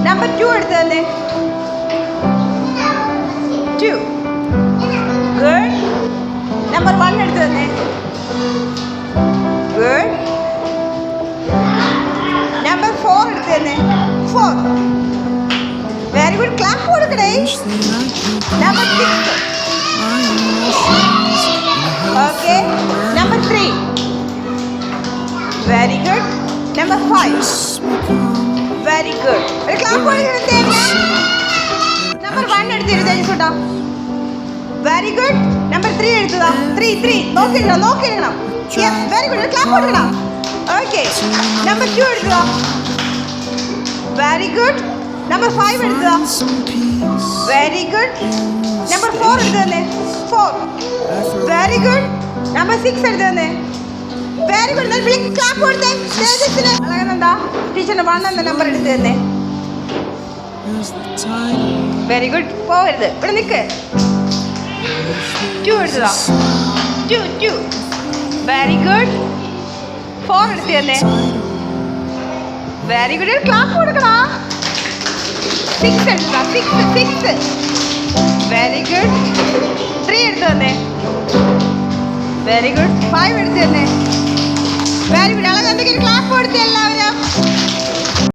Number 2 എടുത്ത് തന്നെ. 2. Good. Number 1 എടുത്ത് തന്നെ. ഗുഡ്. നമ്പർ 4 എടുത്ത് തന്നെ. 4. Very good. ക്ലാപ്പ് കൊടുക്കണേ. Number 6. Okay. Number 3. Very good. Number 5. Very good. ഒരു ക്ലാപ്പ് കൊടുക്കണേ. നമ്പർ 1 എടുത്തിരുന്നേ കേട്ടോ. Very good. നമ്പർ 3 എടുത്തതാ. 3 നോക്കിയിരിക്കണം. Very good. ക്ലാപ്പ് കൊടുക്കണം. ഓക്കെ. നമ്പർ 2 എടുത്തതാ. Very good. നമ്പർ 5 എടുത്തതാ. Very good. നമ്പർ 4 എടുത്തു തന്നെ. 4. Very good. നമ്പർ 6 എടുത്തു തന്നെ. Very good. ക്ലാപ്പ് കൊടുത്തേ. അളകനെന്താ ടീച്ചറിന്റെ 1 എന്ന നമ്പർ എടുത്തു തന്നെ. Very good. പോവരുത്, ഇവിടെ നിൽക്ക്. 2 എടുത്തതാ. 2. Very good. 4 എടുത്തു തന്നെ. Very good. ക്ലാപ്പ് കൊടുക്കണോ. 6 എടുത്തതാ. 6. Very good. 3 എടുത്തു തന്നെ. Very good. 5 എടുത്തു തന്നെ. Very good. അളക് എന്തെങ്കിലും ക്ലാപ്പ് കൊടുത്തേ എല്ലാവരും.